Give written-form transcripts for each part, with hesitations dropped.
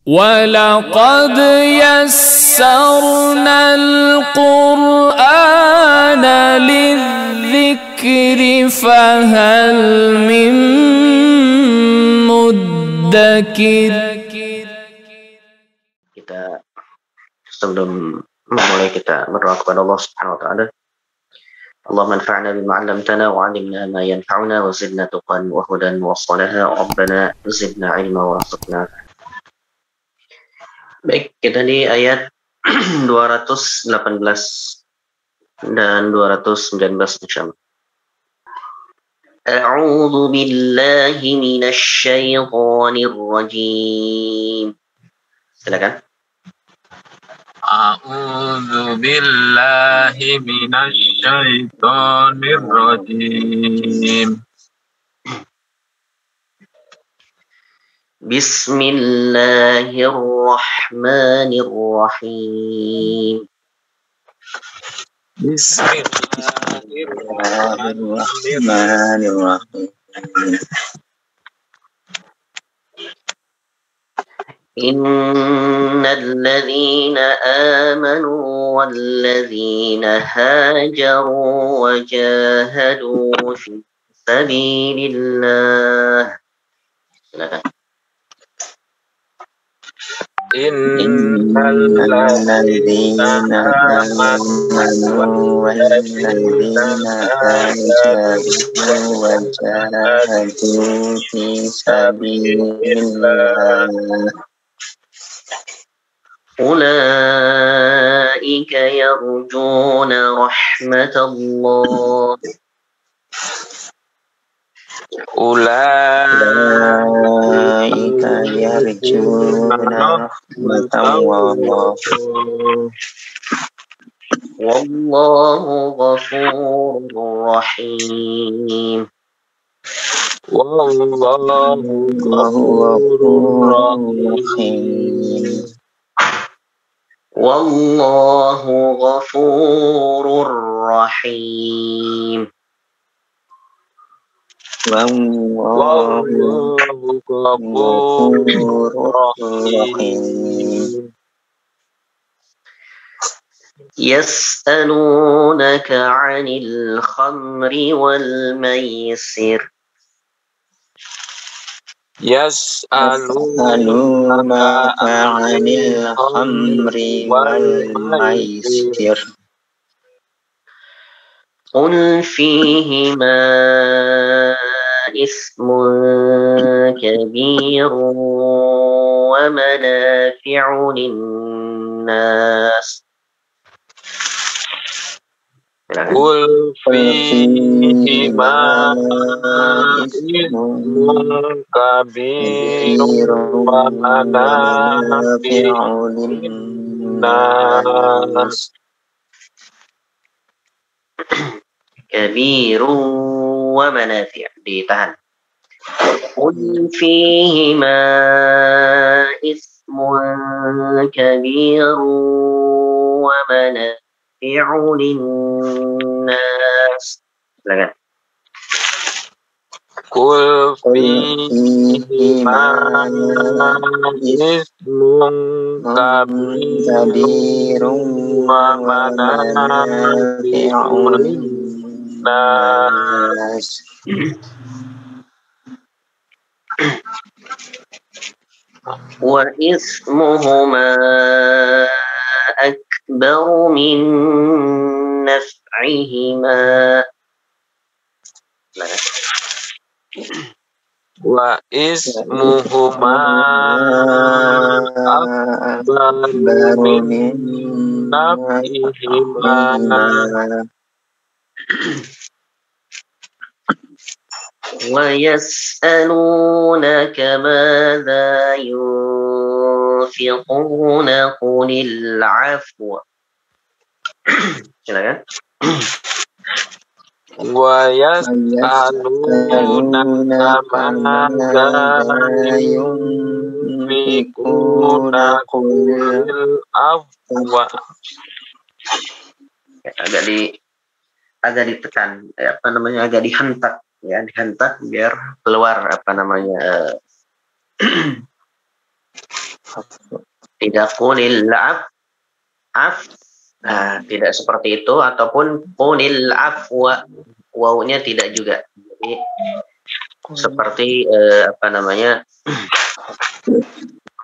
وَلَقَدْ يَسَّرْنَا الْقُرْآنَ لِلذِّكْرِ فَهَلْ مِن مُّدَّكِرٍ. Kita sebelum memulai kita berdoa kepada Allah Subhanahu wa taala. Allahumma anfa'na bima 'allamtana wa 'allimna ma yanfa'una wa zidna tuqan wa hudan wa salaha. Rabbana zidna 'ilma warzuqna. Baik, kita di ayat 218 dan 219 insyaallah. A'udzu billahi minasy syaithanir rajim. Silakan. A'udzu billahi minasy syaithanir rajim. Bismillahirrahmanirrahim. Bismillahirrahmanirrahim. Innal ladzina amanu wal ladzina hajaru wa jahadu fi sabilillah. Silakan. Innal ladzina amanu wal ladzina hajaru wa jahadu fi sabilillah Ulaika yarjuna rahmatallah. Ulaika yarjuna rahmatallah Wallahu ghafurur rahim. Wallahu ghafurur rahim. Wallahu ghafurur rahim. Wallahu ghafurur rahim. Yas'alunaka 'anil khamri wal maisir. Yas'alunaka 'anil khamri wal maisir. Qul fihima ismun kabirun wa manafi'u linnas. Qul fihima ismun kabirun wa manafi'u linnas. Kabirun wa manafi', ditahan. Qul fihima ismun kabirun wa manafi'u linnas. Silakan. Qul fihima ismun kabirun wa manafi'u linnas. Wa ismuhuma akbaru min naf'ihima. Wa ismuhuma akbaru min naf'ihima. Wa yas'alunaka madza yunfiquna qulil 'afwa. Silakan. Wa yas'alunaka madza yunfiquna qulil 'afwa. Agak ditekan, agak dihentak, ya, dihentak biar keluar Tidak qulil af. Nah, tidak seperti itu ataupun qulil afwa. Wawunya tidak juga. Jadi seperti apa namanya?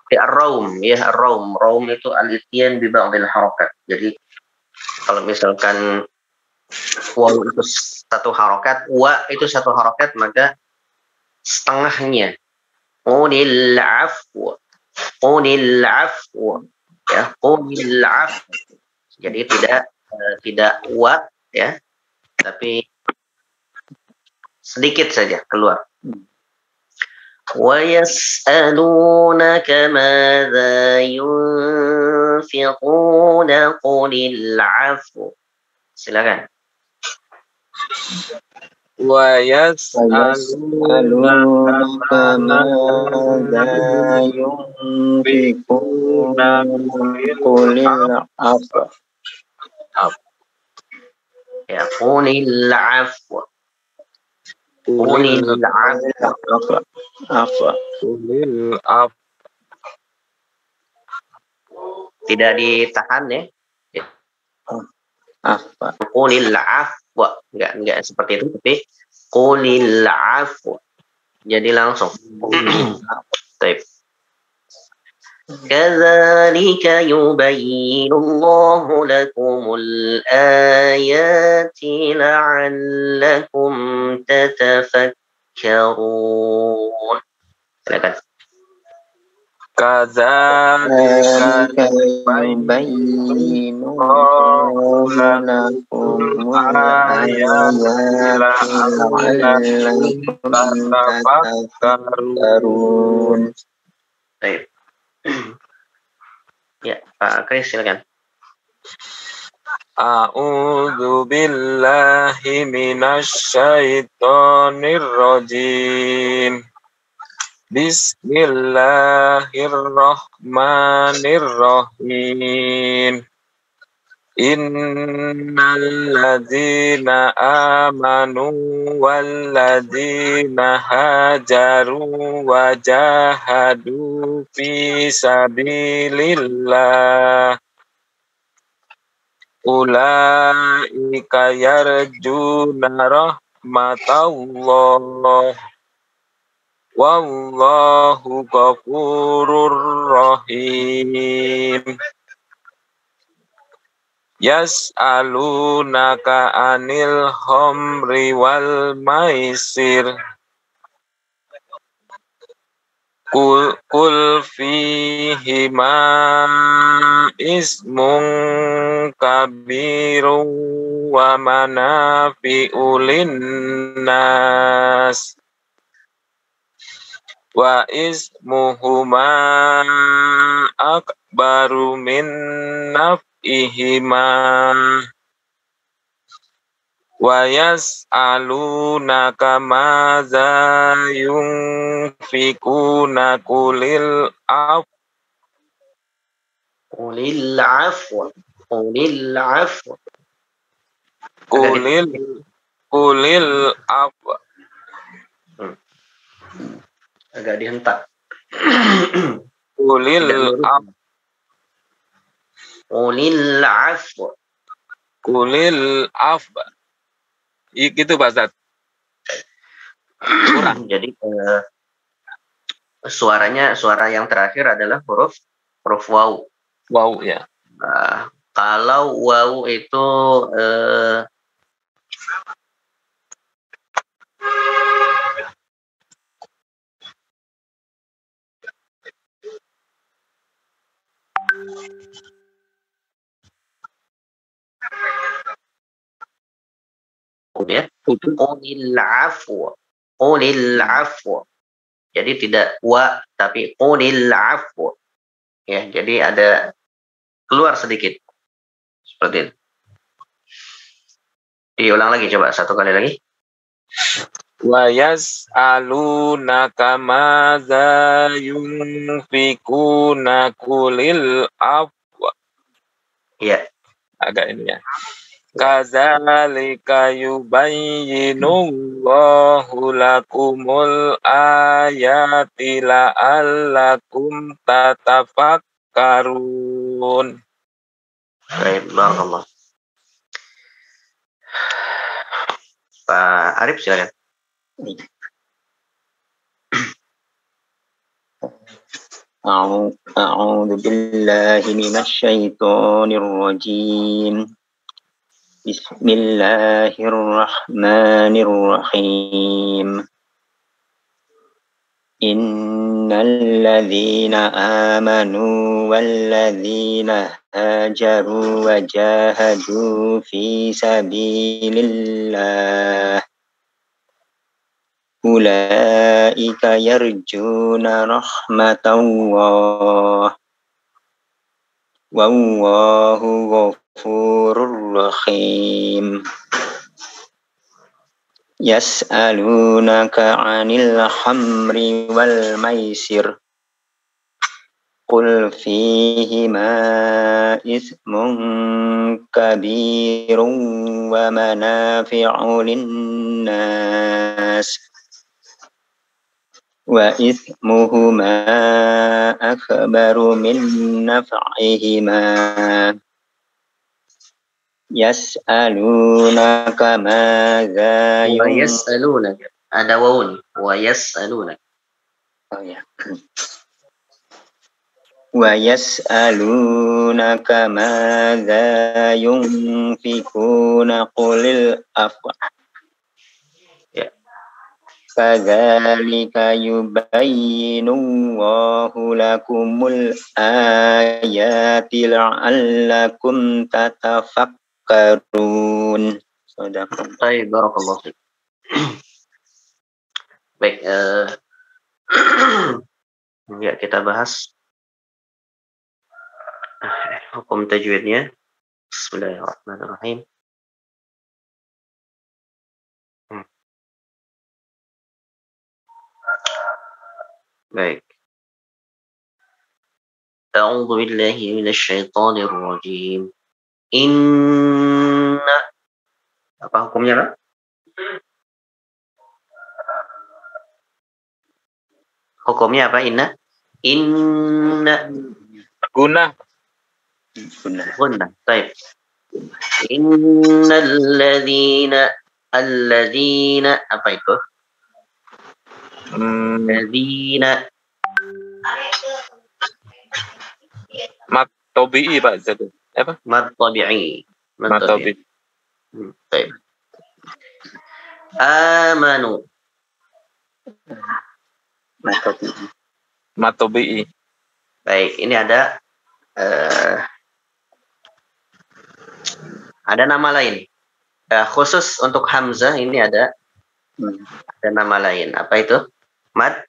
Ar-raum ya, ar-raum. Raum itu al-ityan bi ba'dil harakat. Jadi kalau misalkan waw itu satu harokat, wa itu satu harokat, maka setengahnya qulil afwa, qulil afwa, ya qulil afwa. Jadi tidak wa ya, tapi sedikit saja keluar. Wa yas'alunaka madza yunfiquna qulil afwa. Silakan. Wa yas'alunaka madza yunfiquna qulil afwa. Ya, qulil afwa. Qulil afwa. Qulil afwa. Tidak ditahan ya. Afwa. Qulil afwa. Enggak seperti itu, tapi qulil afwa. Jadi langsung. Baik. كذلك يبين الله لكم الآيات لعلكم تتفكرون. Silakan. Kadzalika yubayyinu Allahu lakum al-ayati la'allakum tatafakkarun. Baik. Ya, Pak Kris silakan. A'udzu billahi minasy syaithanir rajim. Bismillahirrahmanirrahim. Innal ladzina amanu wal ladzina hajaru wa jahadu fi sabilillah ulaika yarjuna rahmatallah wallahu ghafurur rahim. Yas'alunaka anil khamri wal maisir Kul fihima ismun kabirun wa manafi'u linnas wa ismuhuma akbaru min naf'ihima wa yas'alunaka madza yunfikuna qulil afwa Qulil afwa. Qulil afwa. qulil afwa Agak dihentak. qulil afwa Qulil afwa. qulil afwa gitu Pak Ustaz. Kurang. Jadi suara yang terakhir adalah huruf waw. Wow ya. Kalau waw itu ya, qulil afwa. Qulil afwa. Jadi tidak wa tapi qulil afwa. Ya, jadi ada keluar sedikit. Seperti itu. Diulang lagi coba satu kali lagi. Wa yas'alunaka madza yunfikuna qulil afwa. Iya. Agak ini ya. Kadzalika yubayyinullahu lakumul ayati la'allakum tatafakkarun. Baik, barakallah. Pak Arif silakan. أعوذ بالله من الشيطان الرجيم بسم الله الرحمن الرحيم إن الذين آمنوا والذين هاجروا وجاهدوا في سبيل الله أولئك يرجون رحمة الله والله غفور رحيم يسألونك عن الخمر والميسر قل فيهما إثم كبير ومنافع للناس وإثمهما أكبر من نفعهما يسألونك ماذا ويسألونك ada wawun ويسألونك ويسألونك ماذا ينفقون قل العفو كذلك يبين الله لكم الآيات لعلكم تتفكرون. Baik, barakallahu fiik. Baik, ya kita bahas hukum tajwidnya. Bismillahirrahmanirrahim. Baik. A'udzu billahi minasyaitonir rajim. Inna, apa hukumnya, Pak? Hukumnya apa, inna? Inna Guna. Baik. Innal ladzina apa itu? Ladzina Mat tabi'i Pak Zadu. Apa? mad tabi'i. Mat tabi'i. Baik. Amanu. Mat tabi'i. Baik, ini ada nama lain. Khusus untuk hamzah ini ada nama lain. Apa itu? Mad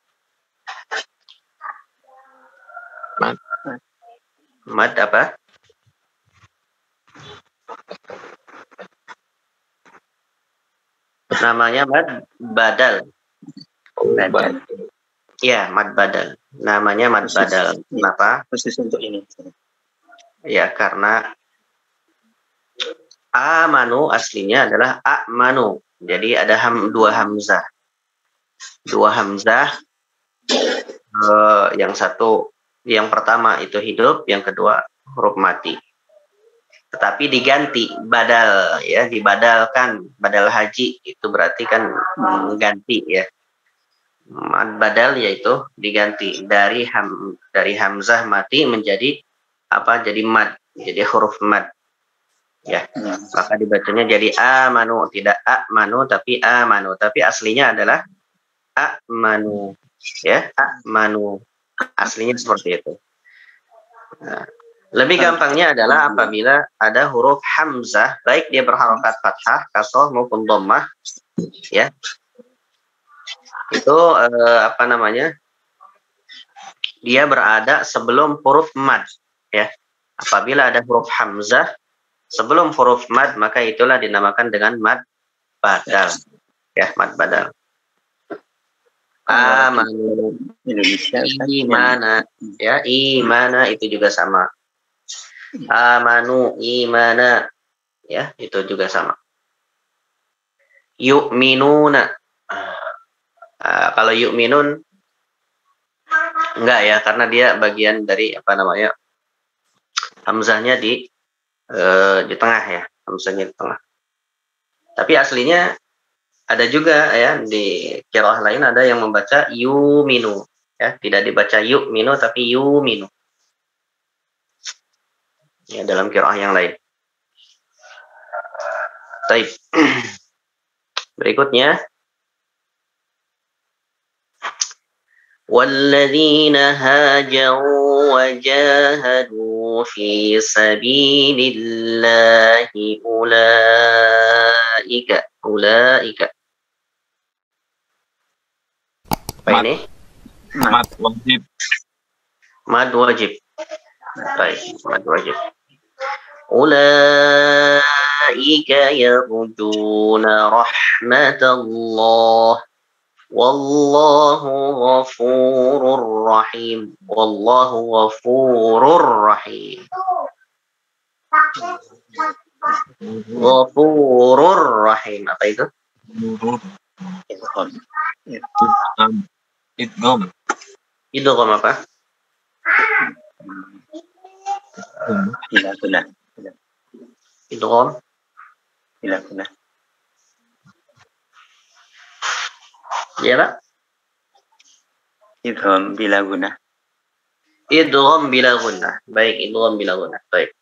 apa? Namanya mad badal. Ya, mad badal. Namanya mad badal. Kenapa? Khusus untuk ini. Ya, karena amanu aslinya adalah amanu. Jadi ada dua hamzah. Dua hamzah. Yang pertama itu hidup, yang kedua huruf mati. Tetapi diganti badal, ya, dibadalkan, badal haji itu berarti kan mengganti, ya. Mad badal yaitu diganti dari hamzah mati menjadi apa? Jadi mad, jadi huruf mad. Ya. Maka dibacanya jadi amanu, tidak amanu tapi amanu, tapi aslinya adalah amanu, ya, amanu. Aslinya seperti itu. Nah, lebih gampangnya adalah apabila ada huruf hamzah, baik dia berharokat fathah, kasroh maupun dhammah, ya. Itu dia berada sebelum huruf mad, ya. Apabila ada huruf hamzah sebelum huruf mad, maka itulah dinamakan dengan mad badal, ya, mad badal. Amanu, imana, ya, imana itu juga sama. Amanu, imana, Ya, itu juga sama. Yu'minuna. Kalau yu'minun enggak ya, karena dia bagian dari apa namanya? Hamzahnya di tengah ya, hamzahnya di tengah. Tapi aslinya ada juga ya di qiraah lain ada yang membaca yuminu ya, tidak dibaca yu'minu tapi yuminu. Ya, dalam qiraah yang lain. Baik. Berikutnya وَالَّذِينَ هَاجَرُوا وَجَاهَدُوا فِي سَبِيلِ اللَّهِ أُولَئِكَ apa ini? Mad wajib. Mad wajib. Baik, mad wajib. Ulaika yarjuna rahmatallah wallahu ghafurur rahim. Wallahu ghafurur rahim. Ghafurur rahim. Apa itu? Idgham. Idgham apa? Bila guna. Idgham. Bila guna. Ya, Pak? Idgham bila guna. Idgham bila gunnah. Baik, idgham bila gunnah. Baik.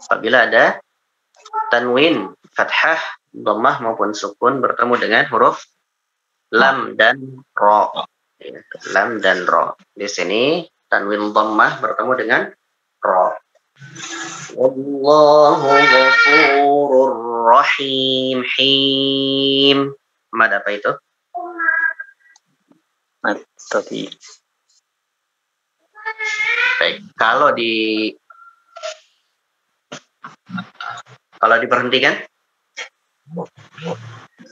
Apabila ada tanwin, fathah, dhammah maupun sukun bertemu dengan huruf lam dan ra. Ya, lam dan ra. Di sini tanwin dhammah bertemu dengan ra. Wallahu ghafurur rahim. Him. Mad apa itu? Mad tabi. Baik, kalau diberhentikan,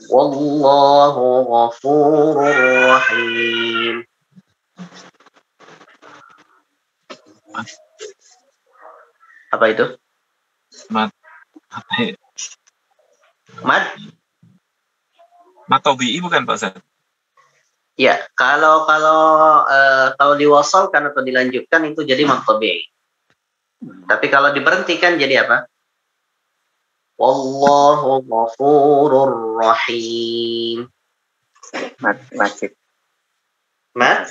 wallahu ghafurur rahim. Apa itu? Mad. Mad? Mad tabi'i bukan Pak Ustaz? Ya, kalau diwasalkan atau dilanjutkan itu jadi mad tabi'i. Tapi kalau diberhentikan jadi apa? Wallahu ghafurur rahim. Mad wajib. Mad?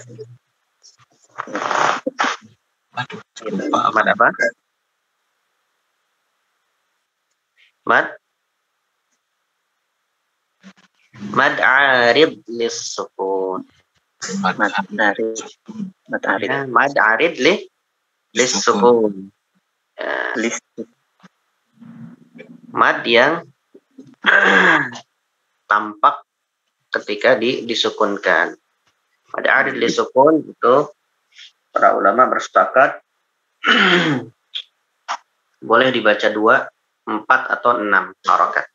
Aduh, Mad apa? Mad? Mad arid lis-sukun. Mad arid. Mad arid. Ya, mad arid lis-sukun. Ya, List. mad yang tampak ketika disukunkan. Mad arid lis-sukun itu para ulama bersepakat boleh dibaca 2, 4 atau 6 harakat.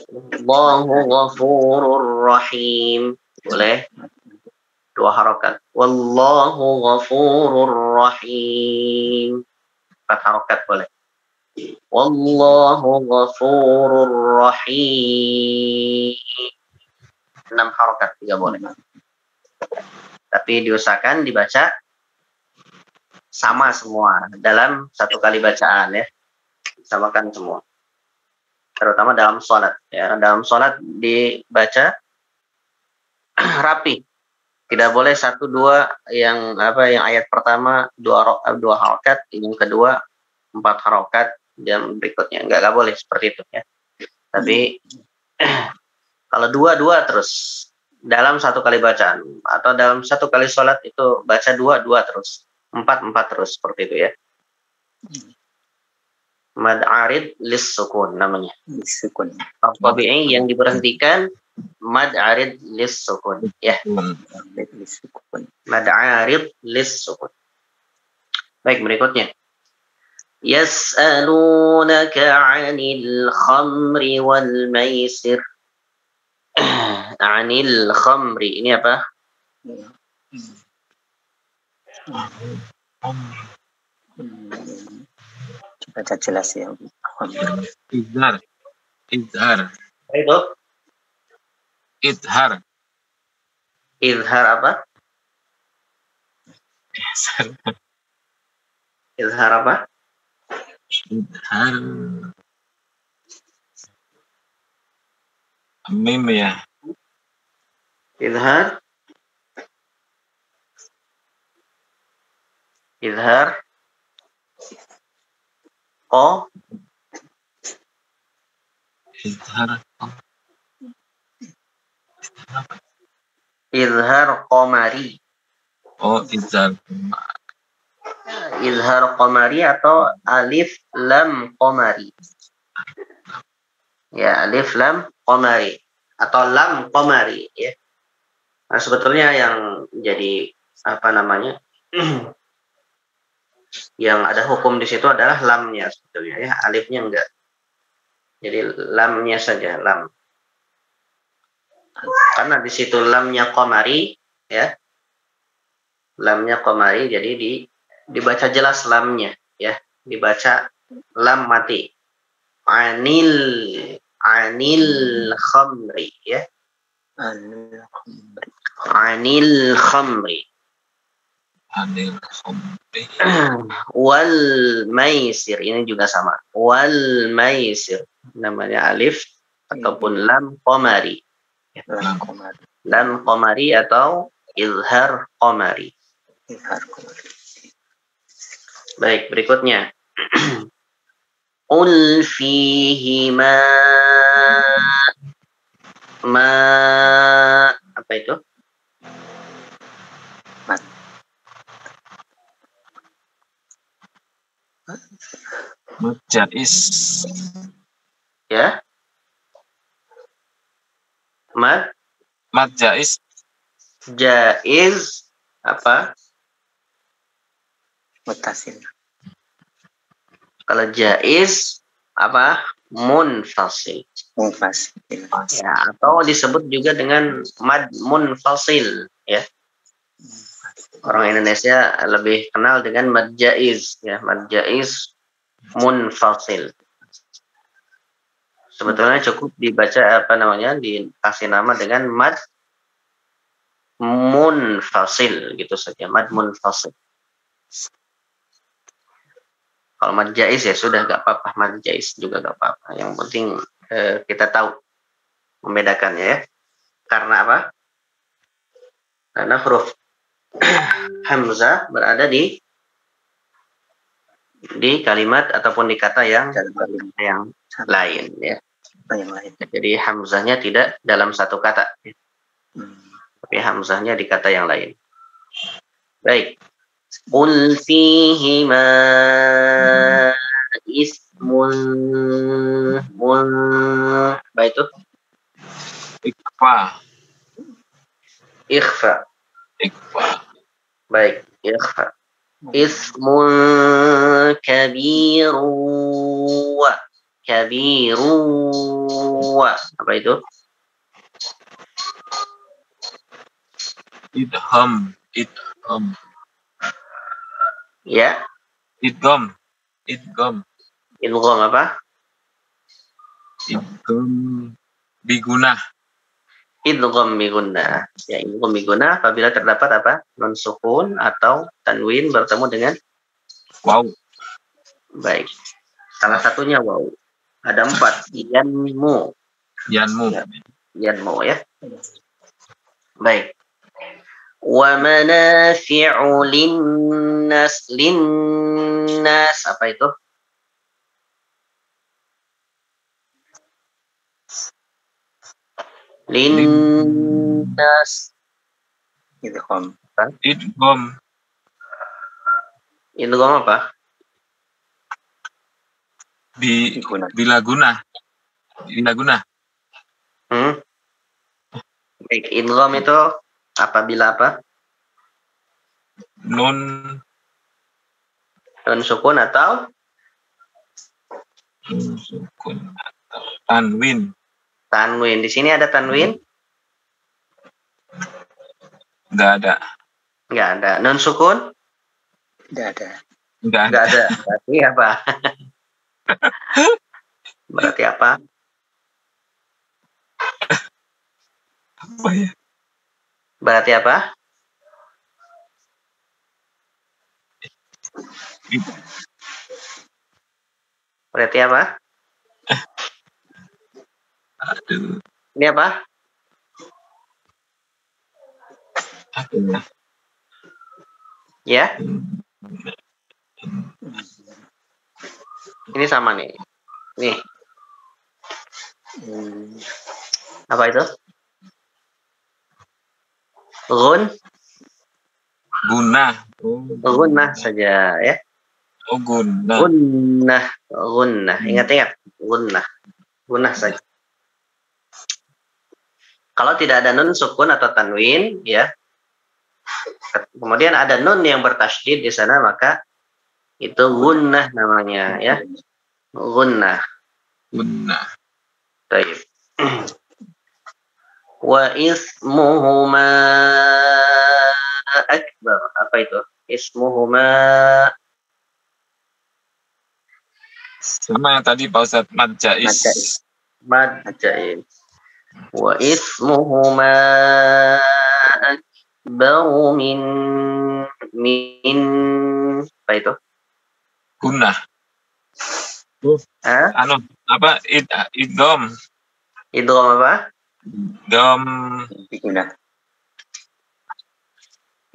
Allahu ghafurur rahim. Boleh 2 harakat. Wallahu ghafurur rahim. 4 harakat boleh. Wallahu ghafurur rahim. 6 harakat juga boleh. Tapi diusahakan dibaca sama semua dalam satu kali bacaan ya. Samakan semua. Terutama dalam sholat ya. Dalam sholat dibaca rapi. Tidak boleh 1, 2 yang ayat pertama 2 harakat, yang kedua 4 harakat dan berikutnya enggak boleh seperti itu ya. Tapi kalau 2 terus dalam satu kali bacaan atau dalam satu kali sholat itu baca 2 terus, 4 terus seperti itu ya. Mad arid lis-sukun namanya. Lis-sukun. Tabi'i yang diberhentikan mad arid lis-sukun ya. Lis-sukun. Mad arid lis-sukun. Baik, berikutnya. Yas'alunaka 'anil khamri wal maisir. 'Anil khamri ini apa? Baca jelas ya. Izhar. Izhar. Itu Izhar. izhar apa? Izhar apa? Izhar. Mim ya. Izhar. Izhar. Oh, Izhar. izhar qamari. Oh, izhar. Izhar qamari atau alif lam qamari. Ya, alif lam qamari atau lam qamari ya. Nah, sebetulnya yang jadi apa namanya? Yang ada hukum di situ adalah lamnya sebetulnya ya, alifnya enggak. Jadi lamnya saja, lam. Karena di situ lamnya qamari ya. Lamnya qamari, jadi dibaca jelas lamnya ya, dibaca lam mati. Anil khamri ya. Anil khamri. Anil khamri. Wal maisir, ini juga sama. Wal maisir, namanya alif ataupun lam qamari. Lam qamari atau izhar qamari. Baik, berikutnya. Qul fihi ma apa itu? Jais. Ya. Mad Jais. jaiz apa? Mutasil. Kalau jaiz apa? Munfasil. Munfasil. Ya, atau disebut juga dengan mad munfasil ya. Orang Indonesia lebih kenal dengan mad jaiz ya, mad jaiz munfasil. Sebetulnya cukup dibaca apa namanya, dikasih nama dengan mad munfasil gitu saja, mad munfasil. Kalau mad jaiz ya sudah gak apa-apa, mad jaiz juga gak apa-apa. Yang penting kita tahu membedakannya ya. Karena apa? Karena huruf hamzah berada di kalimat ataupun di kata yang lain ya. Yang lain. Jadi hamzahnya tidak dalam satu kata, tapi hamzahnya di kata yang lain. Baik. Qul fihi ma ismun baik itu Ikhfa. ikhfa. Baik, ikhfa. Ismun kabiru apa itu? Idham. Ya, Idgham. idgham apa? Idgham bigunah. Idgham bigunnah. Ya, idgham bigunnah apabila terdapat apa? Nun sukun atau tanwin bertemu dengan Wow. baik. Salah satunya waw. Ada 4. Yanmu ya. Baik. Wa manafi'u linnas apa itu? Linnas. Idgham. Idgham apa? Bila guna. Baik, idgham itu apabila apa? Nun Sukun atau tanwin. Tanwin. Di sini ada tanwin? Enggak ada. Nun sukun? Tidak ada. Enggak ada. Berarti apa? Berarti apa? Apa ya? Berarti apa? Berarti apa? Aduh. Ini apa? Apa ya? Ya? Ini sama nih. Nih. Apa itu? Guna. Gunnah saja ya. Oh, guna. Gunnah. Ingat-ingat. Gunnah saja. Kalau tidak ada nun sukun atau tanwin, ya. Kemudian ada nun yang bertasydid di sana, maka itu gunnah namanya, ya. Gunnah. Baik. Wa ismuhuma akbar. Apa itu? Ismuhuma. Sama yang tadi Pak Ustadz, mad jaiz. Mad jaiz. Wa ismuhuma akbaru min apa itu? Guna. Apa? Idgham. Idgham apa? Idgham guna.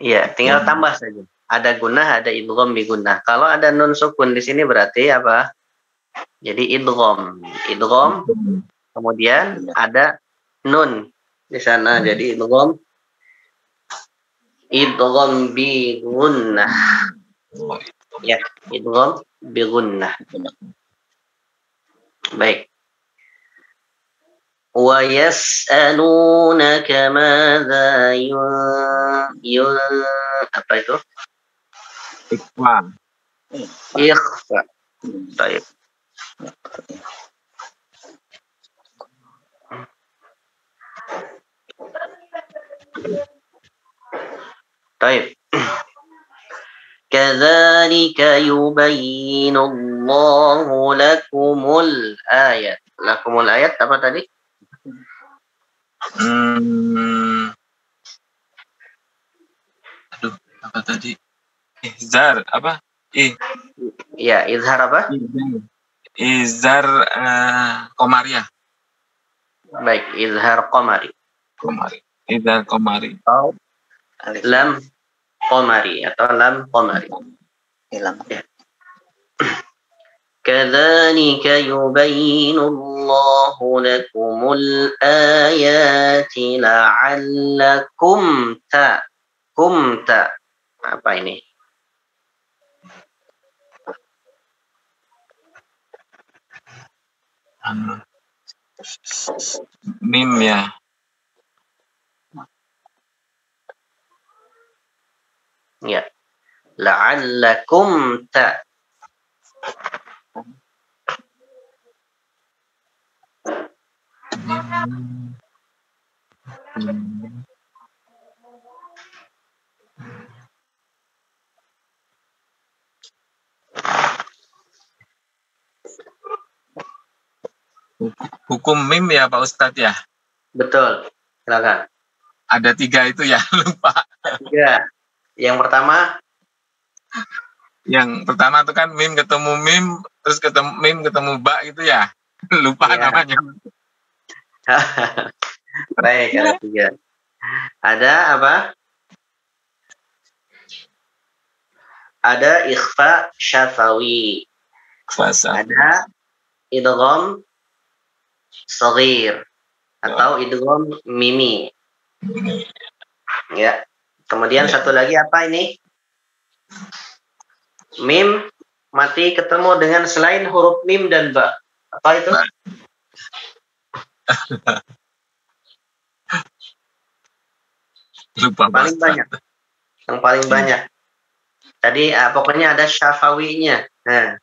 Iya, tinggal tambah saja. Ada gunah, ada idgham bi gunnah. Kalau ada nun sukun di sini berarti apa? Jadi idgham. Kemudian ada nun di sana. Jadi idgham bi gunnah. Ya, idgham bi gunnah. Baik. Wa yas'alunaka madza apa itu? Ikhfa. Baik. Baik. Kadzalika yubayyinu Allahu lakumul ayat. Lakumul ayat apa tadi? Aduh, apa tadi? Izhar apa? Ya, izhar apa? Izhar Komariah. Baik, izhar qamari. Izhar Komari. Atau lam qamari atau lam qamari. Lam. Kadzalika yubayyinu Allahu lakumul ayati la'allakum apa ini? Mim ya. Ya. La'allakum Hukum mim ya Pak Ustadz ya? Betul. Silakan. Ada 3 itu ya, lupa. 3. Yang pertama tuh kan mim ketemu mim, terus ketemu mim ketemu ba gitu ya. Lupa ya. Namanya. Baik, ada 3. Ada apa? Ada ikhfa syafawi. Ada idgham shaghir atau idgham mimi. Ya. Kemudian satu lagi apa ini? Mim mati ketemu dengan selain huruf mim dan ba. Apa itu? Lupa paling banyak. Yang paling banyak. Tadi pokoknya ada syafawinya. Nah.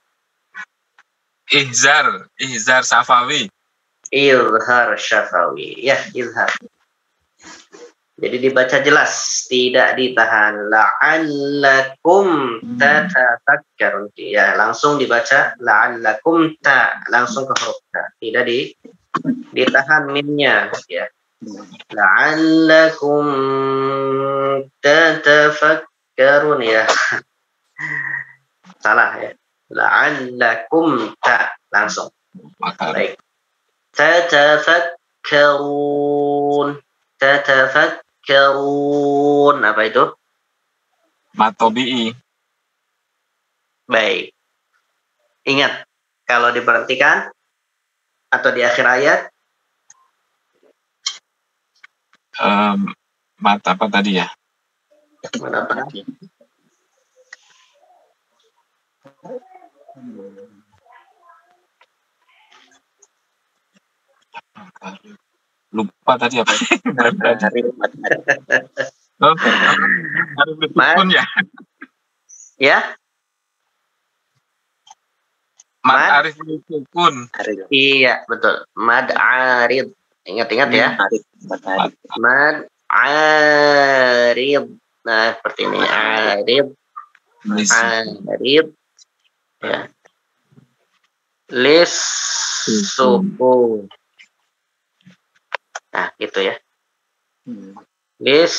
Izhar syafawi. Izhar syafawi. Ya, izhar. Jadi dibaca jelas, tidak ditahan. La'allakum tatafakkarun. Ya, langsung dibaca la'allakum langsung ke huruf ta. Tidak ditahan mimnya, ya. La'allakum tatafakkarun, ya. Salah, ya. La'allakum langsung. Baik. Tatafakkarun. Apa itu? Matobi'i. Baik. Ingat, kalau diberhentikan atau di akhir ayat, Mata apa tadi ya? apa? Lupa tadi apa? Harus sukun ya? Ya? Mad arif sukun. Iya, betul. Mad arid. Ingat-ingat ya. Mad arid. Nah, seperti ini. Arid. Ya. Lis sukun. Nah, gitu ya. Lis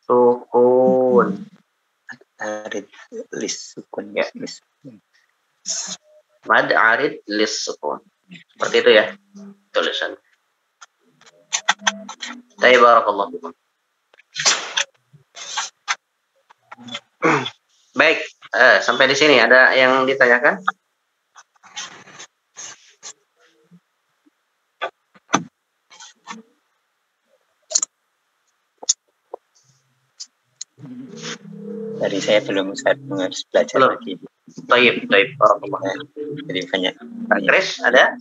sukun. Arid lis sukun, Ya. lis. Mad arid lis sukun. Seperti itu ya tulisan. Barakallahu fikum. Baik, sampai di sini ada yang ditanyakan? Dari saya belum, saya harus belajar Belum. lagi. Baik, barakallahu. Jadi banyak. Pak Kris ada?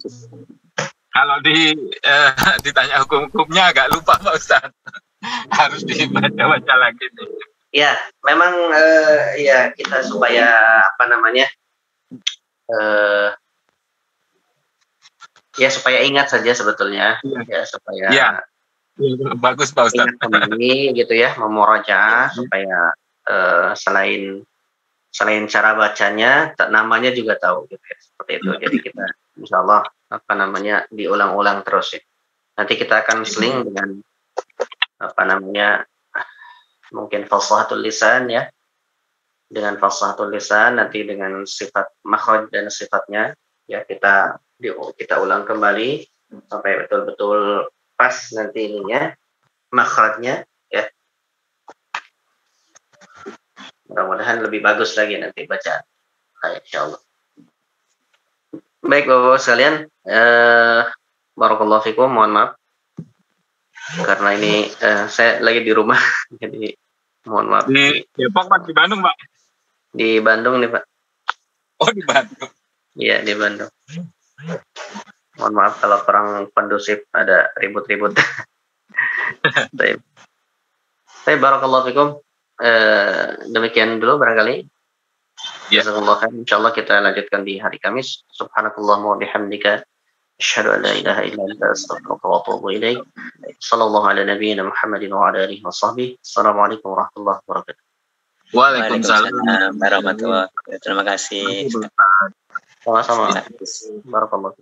Kalau ditanya hukum-hukumnya agak lupa Pak Ustaz. Harus dibaca-baca lagi nih. Ya, memang ya kita supaya apa namanya? Ya supaya ingat saja sebetulnya. Ya supaya bagus Pak Ustaz. ingat kembali gitu ya, memurojaah supaya selain cara bacanya, namanya juga tahu gitu ya. Seperti itu. Jadi kita insya Allah apa namanya diulang-ulang terus ya. Nanti kita akan seling dengan apa namanya mungkin fashahatul lisan ya. Dengan fashahatul lisan nanti dengan sifat makhraj dan sifatnya ya kita ulang kembali sampai betul-betul pas nanti ininya makhrajnya ya. Mudah-mudahan lebih bagus lagi nanti bacaan. Insyaallah. Baik Bapak-Bapak sekalian, barakallahu fikum, mohon maaf karena ini saya lagi di rumah jadi mohon maaf. Di Depok Pak, di Bandung Pak? Di Bandung nih Pak. Oh di Bandung. Iya di Bandung. Mohon maaf kalau kurang kondusif, ada ribut-ribut. Baik. Barakallahu fikum. Demikian dulu barangkali. Jazakallahu khair. Insyaallah kita lanjutkan di hari Kamis. Subhanakallahumma wa bihamdika asyhadu an la ilaha illa anta astaghfiruka wa atubu ilaik. Sallallahu ala nabiyyina Muhammadin wa ala alihi wa sahbihi. Assalamualaikum warahmatullahi wabarakatuh. Waalaikumsalam warahmatullahi wabarakatuh. Terima kasih. Sama-sama. Barakallahu.